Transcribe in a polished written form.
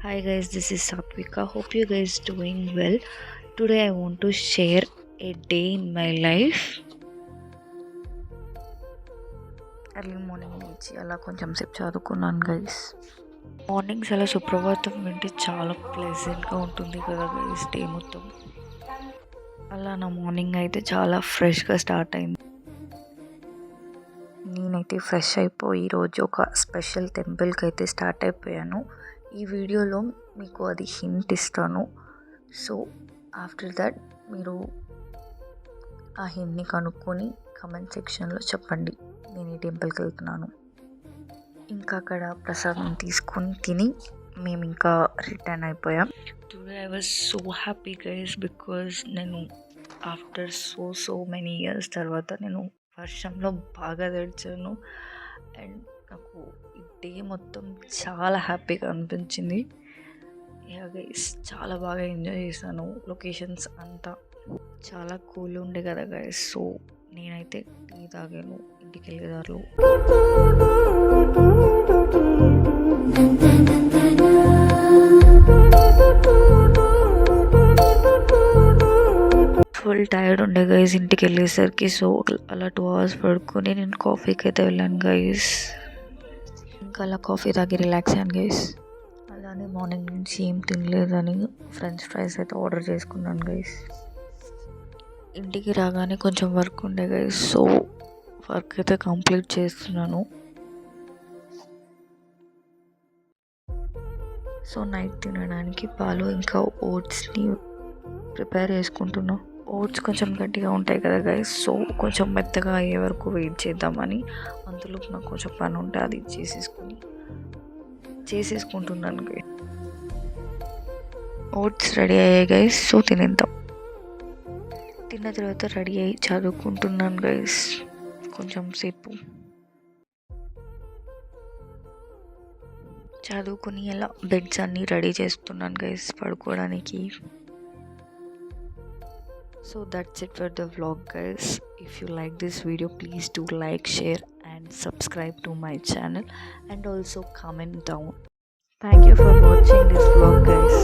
Hi guys, this is Satvika. Hope you guys doing well. Today I want to share a day in my life. Early morning లేచి అలా కొంచెం సేపు చదువుకున్నాను guys. Mornings అలా సుప్రభాతం వింటే చాలా ప్లెజెంట్గా ఉంటుంది కదా గైస్ డే మొత్తం. అలా నా మార్నింగ్ అయితే చాలా ఫ్రెష్గా స్టార్ట్ అయింది. నేనైతే ఫ్రెష్ అయిపోయి ఈరోజు ఒక స్పెషల్ టెంపుల్కి అయితే స్టార్ట్ అయిపోయాను. ఈ వీడియోలో మీకు అది హింట్ ఇస్తాను. సో ఆఫ్టర్ దట్ మీరు ఆ హింట్ని కనుక్కొని కమెంట్ సెక్షన్లో చెప్పండి నేను ఈ టెంపుల్కి వెళ్తున్నాను. ఇంకా అక్కడ ప్రసాదం తీసుకొని తిని మేము ఇంకా రిటర్న్ అయిపోయాం. Today I was so happy guys because నేను ఆఫ్టర్ సో మెనీ ఇయర్స్ తర్వాత నేను వర్షంలో బాగా తడిచాను. అండ్ నాకు ఈ డే మొత్తం చాలా హ్యాపీగా అనిపించింది. గైస్ చాలా బాగా ఎంజాయ్ చేశాను. లొకేషన్స్ అంతా చాలా కూల్ ఉండే కదా గైస్. సో నేనైతే టీ తాగాను ఇంటికి వెళ్ళేదారులు. ఫుల్ టైర్డ్ ఉండే గైస్ ఇంటికి వెళ్ళేసరికి. సో అలా 2 hours పడుకొని నేను కాఫీకి అయితే వెళ్ళాను గైస్. ఇంకా అలా కాఫీ తాగి రిలాక్స్ అయ్యాను గైస్. అలానే మార్నింగ్ నుంచి ఏం తినలేదని ఫ్రెంచ్ ఫ్రైస్ అయితే ఆర్డర్ చేసుకున్నాను గైస్. ఇంటికి రాగానే కొంచెం వర్క్ ఉండే గైస్. సో వర్క్ అయితే కంప్లీట్ చేస్తున్నాను. సో నైట్ తినడానికి పాలు ఇంకా ఓట్స్ని ప్రిపేర్ చేసుకుంటున్నాను. ఓట్స్ కొంచెం గట్టిగా ఉంటాయి కదా గైస్. సో కొంచెం మెత్తగా అయ్యే వరకు వెయిట్ చేద్దామని అందులో నాకు కొంచెం పని ఉంటే అది చేసేసుకుంటున్నాను గైస్. ఓట్స్ రెడీ అయ్యాయి గైస్. సో తినేద్దాం. తిన్న తర్వాత రెడీ అయ్యి చదువుకుంటున్నాను గైస్ కొంచెం సేపు. చదువుకుని అలా బెడ్స్ అన్నీ రెడీ చేస్తున్నాను గైస్ పడుకోవడానికి. So that's it for the vlog guys. If you like this video, please do like, share and subscribe to my channel and also comment down. Thank you for watching this vlog guys.